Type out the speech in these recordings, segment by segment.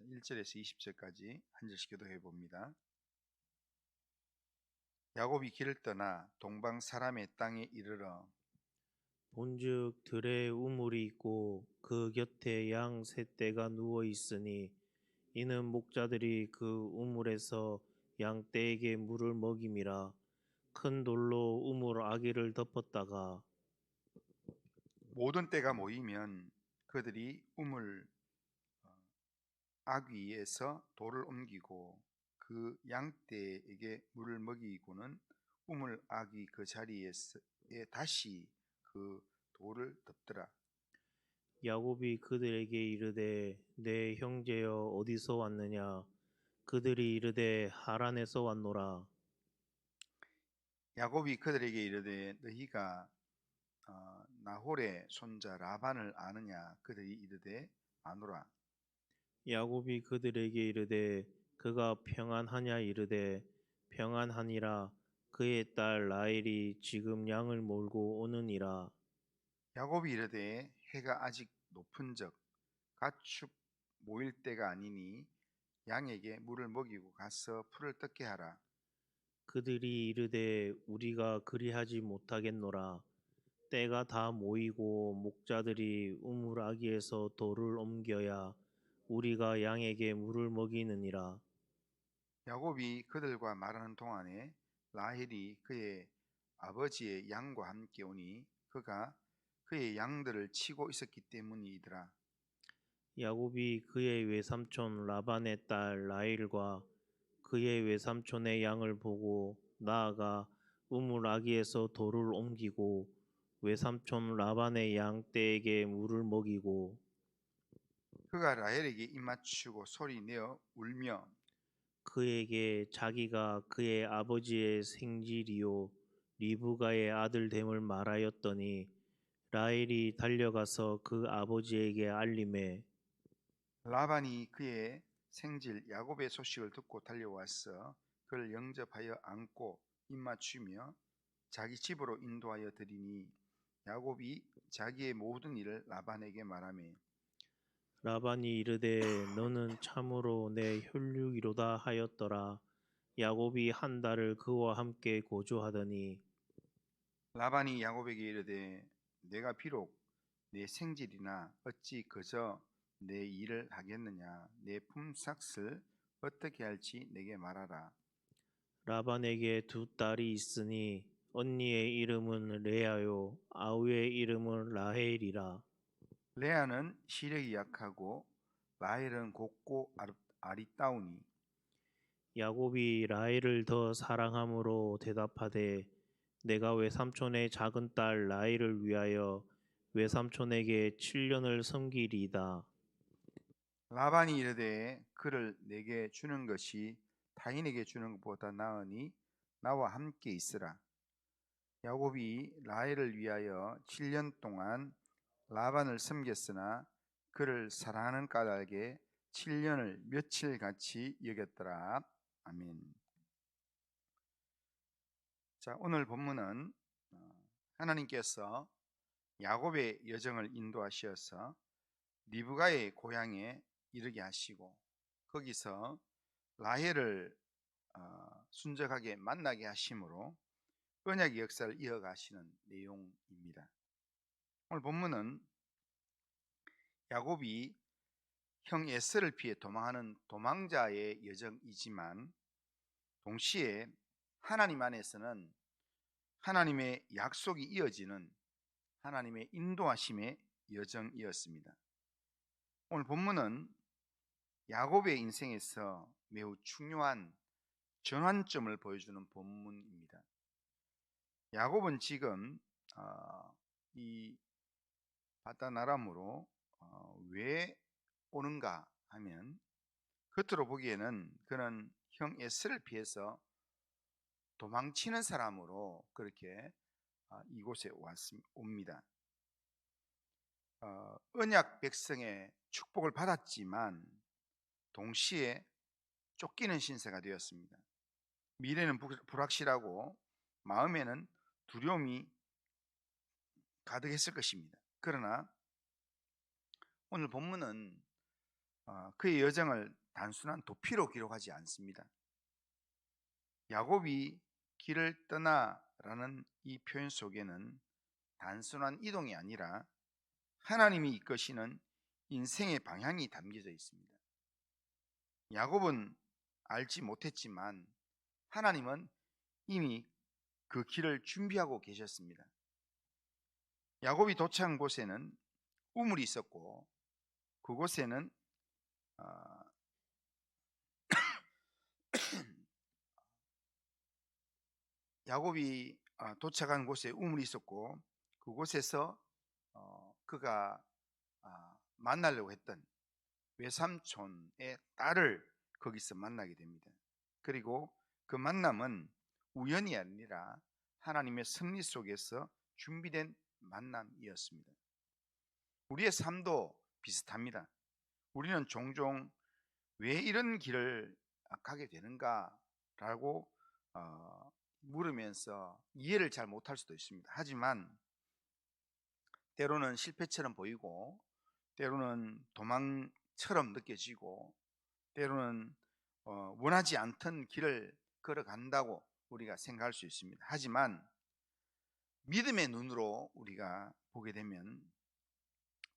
1절에서 20절까지 한 절씩 교도해 봅니다. 야곱이 길을 떠나 동방 사람의 땅에 이르러 본즉 들에 우물이 있고 그 곁에 양 셋 떼가 누워 있으니 이는 목자들이 그 우물에서 양 떼에게 물을 먹임이라. 큰 돌로 우물 아기를 덮었다가 모든 떼가 모이면 그들이 우물 아귀에서 돌을 옮기고 그 양떼에게 물을 먹이고는 우물 아귀 그 자리에 다시 그 돌을 덮더라. 야곱이 그들에게 이르되 내 형제여 어디서 왔느냐. 그들이 이르되 하란에서 왔노라. 야곱이 그들에게 이르되 너희가 나홀의 손자 라반을 아느냐. 그들이 이르되 아노라. 야곱이 그들에게 이르되 그가 평안하냐. 이르되 평안하니라. 그의 딸 라헬이 지금 양을 몰고 오느니라. 야곱이 이르되 해가 아직 높은즉 가축 모일 때가 아니니 양에게 물을 먹이고 가서 풀을 뜯게 하라. 그들이 이르되 우리가 그리하지 못하겠노라. 때가 다 모이고 목자들이 우물아기에서 돌을 옮겨야 우리가 양에게 물을 먹이느니라. 야곱이 그들과 말하는 동안에 라헬이 그의 아버지의 양과 함께 오니 그가 그의 양들을 치고 있었기 때문이더라. 야곱이 그의 외삼촌 라반의 딸 라헬과 그의 외삼촌의 양을 보고 나아가 우물아기에서 돌을 옮기고 외삼촌 라반의 양 떼에게 물을 먹이고 그가 라헬에게 입맞추고 소리내어 울며 그에게 자기가 그의 아버지의 생질이요 리브가의 아들 됨을 말하였더니 라헬이 달려가서 그 아버지에게 알림해 라반이 그의 생질 야곱의 소식을 듣고 달려와서 그를 영접하여 안고 입맞추며 자기 집으로 인도하여 드리니 야곱이 자기의 모든 일을 라반에게 말하며 라반이 이르되 너는 참으로 내 혈육이로다 하였더라. 야곱이 한 달을 그와 함께 고조하더니 라반이 야곱에게 이르되 내가 비록 내 생질이나 어찌 그저 내 일을 하겠느냐. 내 품삯을 어떻게 할지 내게 말하라. 라반에게 두 딸이 있으니 언니의 이름은 레아요 아우의 이름은 라헬이라. 레아는 시력이 약하고 라헬은 곱고 아리따우니 야곱이 라헬을 더 사랑함으로 대답하되 내가 외삼촌의 작은 딸 라헬을 위하여 외삼촌에게 7년을 섬기리이다. 라반이 이르되 그를 내게 주는 것이 타인에게 주는 것보다 나으니 나와 함께 있으라. 야곱이 라헬을 위하여 7년 동안 라반을 섬겼으나 그를 사랑하는 까닭에 7년을 며칠 같이 여겼더라. 아멘. 자, 오늘 본문은 하나님께서 야곱의 여정을 인도하셔서 리브가의 고향에 이르게 하시고 거기서 라헬을 순적하게 만나게 하심으로 언약의 역사를 이어가시는 내용입니다. 오늘 본문은 야곱이 형 에서를 피해 도망하는 도망자의 여정이지만 동시에 하나님 안에서는 하나님의 약속이 이어지는 하나님의 인도하심의 여정이었습니다. 오늘 본문은 야곱의 인생에서 매우 중요한 전환점을 보여주는 본문입니다. 야곱은 지금 이 바단 아람으로 왜 오는가 하면 겉으로 보기에는 그는 형 에스를 피해서 도망치는 사람으로 그렇게 이곳에 옵니다. 언약 백성의 축복을 받았지만 동시에 쫓기는 신세가 되었습니다. 미래는 불확실하고 마음에는 두려움이 가득했을 것입니다. 그러나 오늘 본문은 그의 여정을 단순한 도피로 기록하지 않습니다. 야곱이 길을 떠나라는 이 표현 속에는 단순한 이동이 아니라 하나님이 이끄시는 인생의 방향이 담겨져 있습니다. 야곱은 알지 못했지만 하나님은 이미 그 길을 준비하고 계셨습니다. 야곱이 도착한 곳에는 우물이 있었고 그곳에는 야곱이 도착한 곳에 우물이 있었고 그곳에서 그가 만나려고 했던 외삼촌의 딸을 거기서 만나게 됩니다. 그리고 그 만남은 우연이 아니라 하나님의 섭리 속에서 준비된 만남이었습니다. 우리의 삶도 비슷합니다. 우리는 종종 왜 이런 길을 가게 되는가라고 물으면서 이해를 잘 못할 수도 있습니다. 하지만 때로는 실패처럼 보이고 때로는 도망처럼 느껴지고 때로는 원하지 않던 길을 걸어간다고 우리가 생각할 수 있습니다. 하지만 믿음의 눈으로 우리가 보게 되면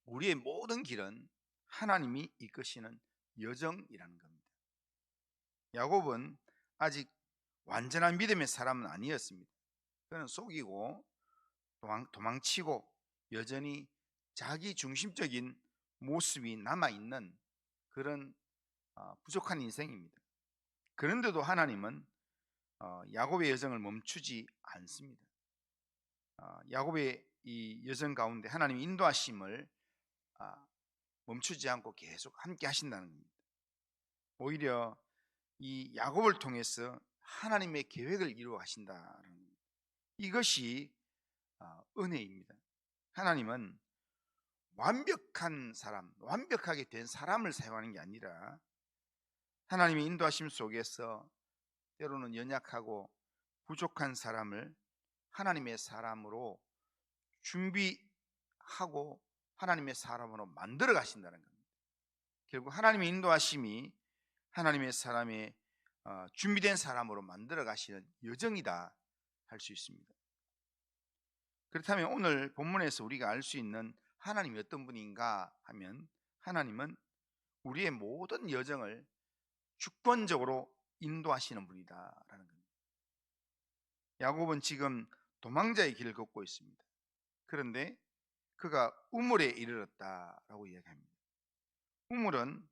우리의 모든 길은 하나님이 이끄시는 여정이라는 겁니다. 야곱은 아직 완전한 믿음의 사람은 아니었습니다. 그는 속이고 도망치고 여전히 자기 중심적인 모습이 남아있는 그런 부족한 인생입니다. 그런데도 하나님은 야곱의 여정을 멈추지 않습니다. 야곱의 이 여정 가운데 하나님의 인도하심을 멈추지 않고 계속 함께 하신다는 겁니다. 오히려 이 야곱을 통해서 하나님의 계획을 이루어 가신다는 겁니다. 이것이 은혜입니다. 하나님은 완벽한 사람, 완벽하게 된 사람을 사용하는 게 아니라 하나님의 인도하심 속에서 때로는 연약하고 부족한 사람을 하나님의 사람으로 준비하고 하나님의 사람으로 만들어 가신다는 겁니다. 결국 하나님의 인도하심이 하나님의 사람의 준비된 사람으로 만들어 가시는 여정이다 할 수 있습니다. 그렇다면 오늘 본문에서 우리가 알 수 있는 하나님이 어떤 분인가 하면 하나님은 우리의 모든 여정을 주권적으로 인도하시는 분이다라는 겁니다. 야곱은 지금 도망자의 길을 걷고 있습니다. 그런데 그가 우물에 이르렀다라고 이야기합니다. 우물은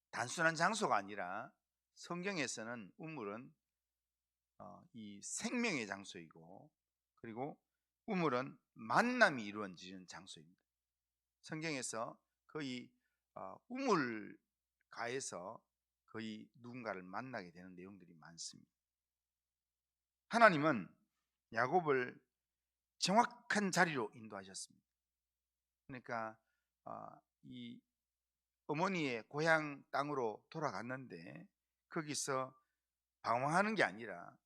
단순한 장소가 아니라 성경에서는 우물은 이 생명의 장소이고 그리고 우물은 만남이 이루어지는 장소입니다. 성경에서 거의 우물가에서 거의 누군가를 만나게 되는 내용들이 많습니다. 하나님은 야곱을 정확한 자리로 인도하셨습니다. 그러니까 이 어머니의 고향 땅으로 돌아갔는데 거기서 방황하는 게 아니라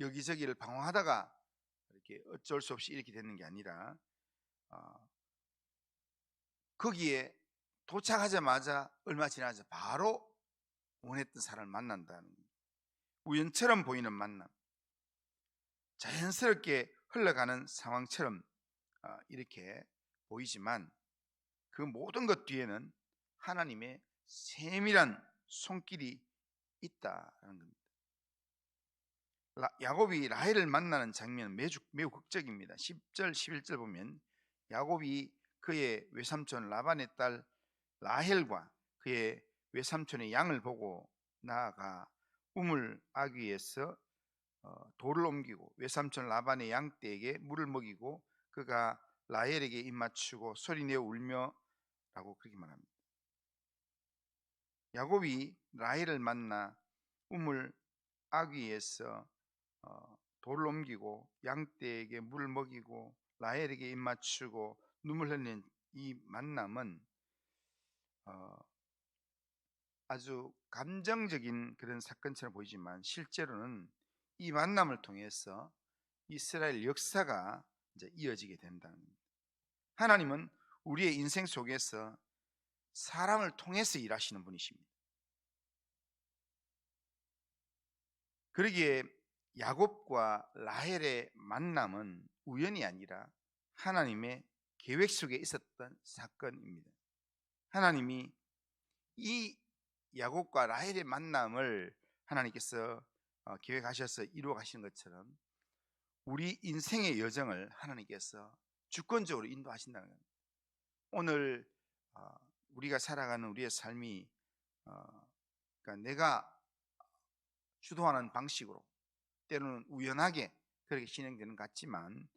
여기저기를 방황하다가 이렇게 어쩔 수 없이 이렇게 되는 게 아니라 거기에 도착하자마자 얼마 지나서 바로 원했던 사람을 만난다는 우연처럼 보이는 만남, 자연스럽게 흘러가는 상황처럼 이렇게 보이지만 그 모든 것 뒤에는 하나님의 세밀한 손길이 있다는 겁니다. 야곱이 라헬을 만나는 장면은 매우 극적입니다. 10절 11절 보면 야곱이 그의 외삼촌 라반의 딸 라헬과 그의 외삼촌의 양을 보고 나아가 우물 아귀에서 돌을 옮기고 외삼촌 라반의 양떼에게 물을 먹이고 그가 라헬에게 입맞추고 소리내어 울며 라고 그렇게 말합니다. 야곱이 라헬을 만나 우물 아귀에서 돌을 옮기고 양떼에게 물을 먹이고 라헬에게 입맞추고 눈물 흘리는 이 만남은 아주 감정적인 그런 사건처럼 보이지만 실제로는 이 만남을 통해서 이스라엘 역사가 이제 이어지게 된다는 겁니다. 하나님은 우리의 인생 속에서 사람을 통해서 일하시는 분이십니다. 그러기에 야곱과 라헬의 만남은 우연이 아니라 하나님의 계획 속에 있었던 사건입니다. 하나님이 이 야곱과 라헬의 만남을 하나님께서 계획하셔서 이루어 가시는 것처럼 우리 인생의 여정을 하나님께서 주권적으로 인도하신다는 겁니다. 오늘 우리가 살아가는 우리의 삶이 그러니까 내가 주도하는 방식으로 때로는 우연하게 그렇게 진행되는 것 같지만,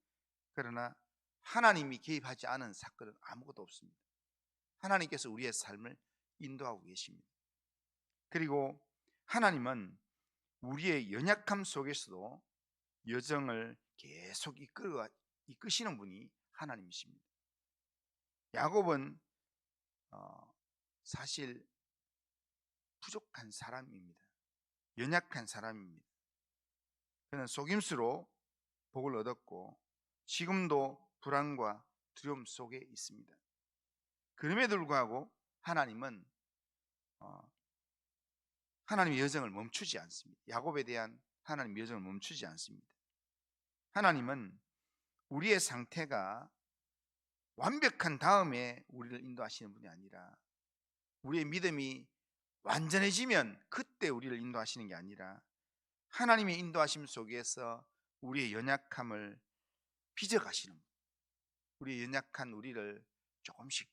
그러나 하나님이 개입하지 않은 사건은 아무것도 없습니다. 하나님께서 우리의 삶을 인도하고 계십니다. 그리고 하나님은 우리의 연약함 속에서도 여정을 계속 이끄시는 분이 하나님이십니다. 야곱은 사실 부족한 사람입니다. 연약한 사람입니다. 그는 속임수로 복을 얻었고 지금도 불안과 두려움 속에 있습니다. 그럼에도 불구하고 하나님은 하나님의 여정을 멈추지 않습니다. 야곱에 대한 하나님의 여정을 멈추지 않습니다. 하나님은 우리의 상태가 완벽한 다음에 우리를 인도하시는 분이 아니라, 우리의 믿음이 완전해지면 그때 우리를 인도하시는 게 아니라, 하나님의 인도하심 속에서 우리의 연약함을 빚어가시는 분, 우리의 연약한 우리를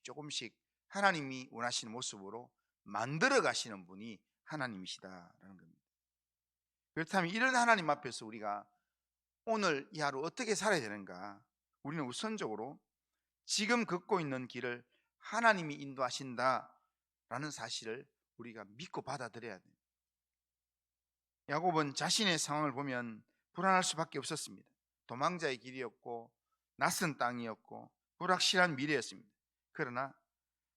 조금씩 하나님이 원하시는 모습으로 만들어 가시는 분이 하나님이시다라는 겁니다. 그렇다면 이런 하나님 앞에서 우리가 오늘 이 하루 어떻게 살아야 되는가? 우리는 우선적으로 지금 걷고 있는 길을 하나님이 인도하신다라는 사실을 우리가 믿고 받아들여야 돼요. 야곱은 자신의 상황을 보면 불안할 수밖에 없었습니다. 도망자의 길이었고 낯선 땅이었고 불확실한 미래였습니다. 그러나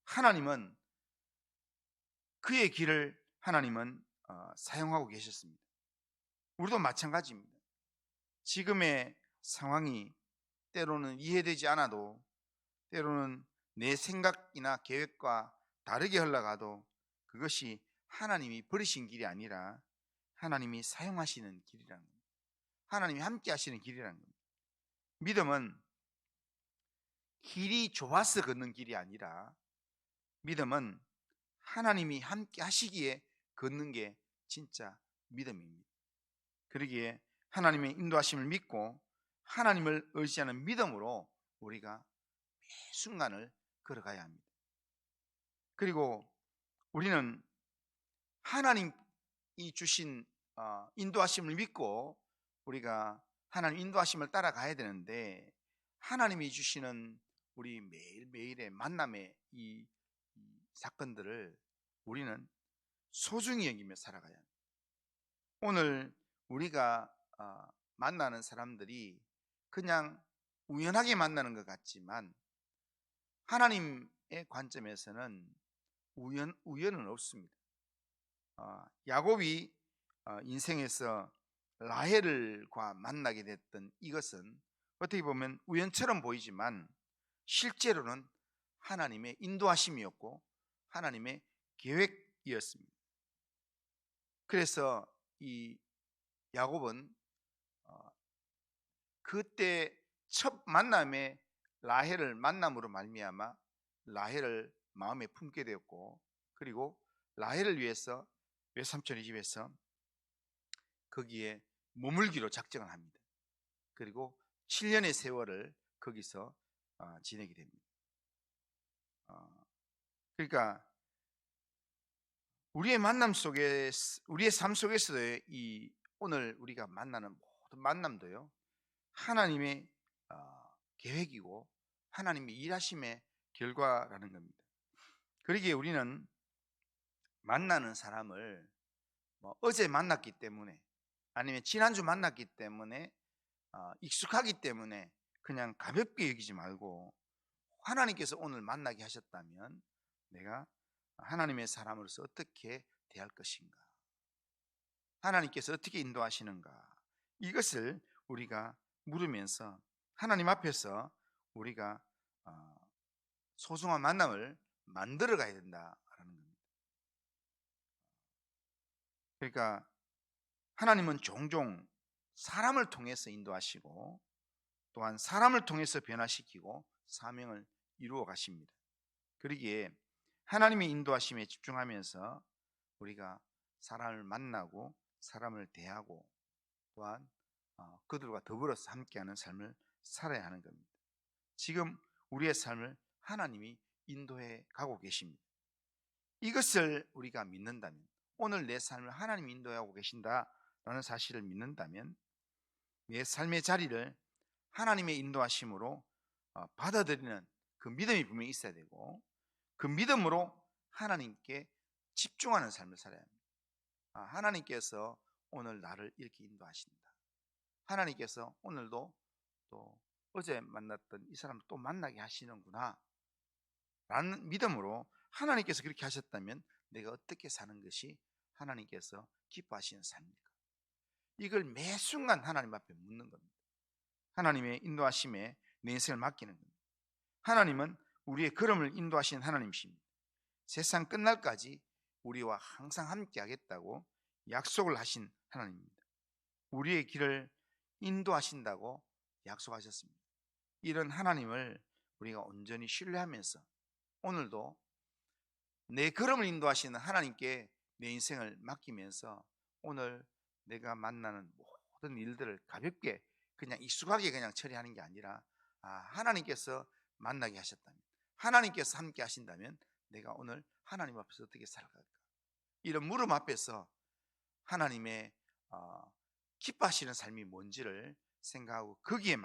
하나님은 그의 길을 사용하고 계셨습니다. 우리도 마찬가지입니다. 지금의 상황이 때로는 이해되지 않아도, 때로는 내 생각이나 계획과 다르게 흘러가도 그것이 하나님이 버리신 길이 아니라 하나님이 사용하시는 길이라는 겁니다. 하나님이 함께 하시는 길이라는 겁니다. 믿음은 길이 좁아서 걷는 길이 아니라, 믿음은 하나님이 함께 하시기에 걷는 게 진짜 믿음입니다. 그러기에 하나님의 인도하심을 믿고 하나님을 의지하는 믿음으로 우리가 매 순간을 걸어가야 합니다. 그리고 우리는 하나님이 주신 인도하심을 믿고 우리가 하나님 인도하심을 따라가야 되는데, 하나님이 주시는 우리 매일매일의 만남의 이 사건들을 우리는 소중히 여기며 살아가야 합니다. 오늘 우리가 만나는 사람들이 그냥 우연하게 만나는 것 같지만, 하나님의 관점에서는 우연은 없습니다. 야곱이 인생에서 라헬과 만나게 됐던 이것은 어떻게 보면 우연처럼 보이지만 실제로는 하나님의 인도하심이었고 하나님의 계획이었습니다. 그래서 이 야곱은 그때 첫 만남에 라헬을 만남으로 말미암아 라헬을 마음에 품게 되었고, 그리고 라헬을 위해서 외삼촌의 집에서 거기에 머물기로 작정을 합니다. 그리고 7년의 세월을 거기서 지내게 됩니다. 그러니까 우리의 만남 속에, 우리의 삶 속에서의 이 오늘 우리가 만나는 모든 만남도요, 하나님의 계획이고 하나님의 일하심의 결과라는 겁니다. 그러기에 우리는 만나는 사람을 어제 만났기 때문에, 아니면 지난주 만났기 때문에, 익숙하기 때문에 그냥 가볍게 여기지 말고, 하나님께서 오늘 만나게 하셨다면 내가 하나님의 사람으로서 어떻게 대할 것인가, 하나님께서 어떻게 인도하시는가, 이것을 우리가 물으면서 하나님 앞에서 우리가 소중한 만남을 만들어 가야 된다라는 겁니다. 그러니까 하나님은 종종 사람을 통해서 인도하시고 또한 사람을 통해서 변화시키고 사명을 이루어 가십니다. 그러기에 하나님의 인도하심에 집중하면서 우리가 사람을 만나고 사람을 대하고 또한 그들과 더불어서 함께하는 삶을 살아야 하는 겁니다. 지금 우리의 삶을 하나님이 인도해 가고 계십니다. 이것을 우리가 믿는다면, 오늘 내 삶을 하나님이 인도하고 계신다라는 사실을 믿는다면 내 삶의 자리를 하나님의 인도하심으로 받아들이는 그 믿음이 분명히 있어야 되고, 그 믿음으로 하나님께 집중하는 삶을 살아야 합니다. 하나님께서 오늘 나를 이렇게 인도하신다. 하나님께서 오늘도 또 어제 만났던 이 사람을 또 만나게 하시는구나 라는 믿음으로, 하나님께서 그렇게 하셨다면 내가 어떻게 사는 것이 하나님께서 기뻐하시는 삶입니까? 이걸 매 순간 하나님 앞에 묻는 겁니다. 하나님의 인도하심에 내 인생을 맡기는 겁니다. 하나님은 우리의 걸음을 인도하시는 하나님이십니다. 세상 끝날까지 우리와 항상 함께 하겠다고 약속을 하신 하나님입니다. 우리의 길을 인도하신다고 약속하셨습니다. 이런 하나님을 우리가 온전히 신뢰하면서 오늘도 내 걸음을 인도하시는 하나님께 내 인생을 맡기면서 오늘 내가 만나는 모든 일들을 가볍게 그냥 익숙하게 그냥 처리하는 게 아니라, 하나님께서 만나게 하셨다면, 하나님께서 함께 하신다면 내가 오늘 하나님 앞에서 어떻게 살아갈까, 이런 물음 앞에서 하나님의 기뻐하시는 삶이 뭔지를 생각하고 거기에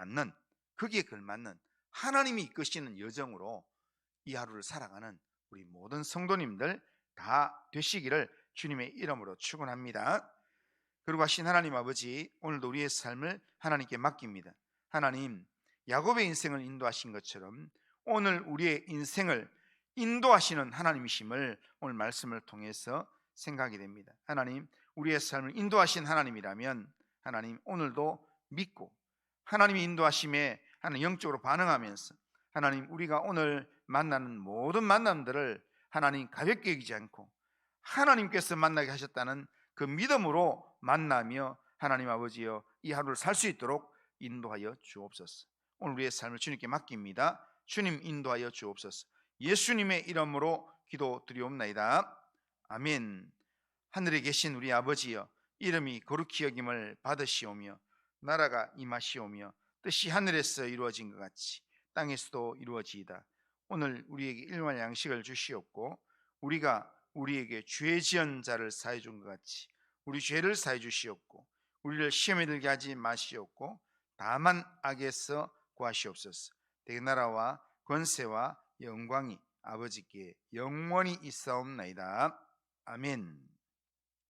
걸맞는 하나님이 이끄시는 여정으로 이 하루를 살아가는 우리 모든 성도님들 다 되시기를 주님의 이름으로 축원합니다. 그리고 하신 하나님 아버지, 오늘도 우리의 삶을 하나님께 맡깁니다. 하나님, 야곱의 인생을 인도하신 것처럼 오늘 우리의 인생을 인도하시는 하나님이심을 오늘 말씀을 통해서 생각하게 됩니다. 하나님, 우리의 삶을 인도하신 하나님이라면 하나님 오늘도 믿고 하나님의 인도하심에 하나님 영적으로 반응하면서 하나님, 우리가 오늘 만나는 모든 만남들을 하나님 가볍게 여기지 않고 하나님께서 만나게 하셨다는 그 믿음으로 만나며 하나님 아버지여 이 하루를 살 수 있도록 인도하여 주옵소서. 오늘 우리의 삶을 주님께 맡깁니다. 주님 인도하여 주옵소서. 예수님의 이름으로 기도드리옵나이다. 아멘. 하늘에 계신 우리 아버지여, 이름이 거룩히 여김을 받으시오며 나라가 임하시오며 뜻이 하늘에서 이루어진 것 같이 땅에서도 이루어지이다. 오늘 우리에게 일용할 양식을 주시옵고 우리가 우리에게 죄 지은 자를 사해 준 것 같이 우리 죄를 사해 주시옵고 우리를 시험에 들게 하지 마시옵고 다만 악에서 구하시옵소서. 대개 나라와 권세와 영광이 아버지께 영원히 있사옵나이다. 아멘.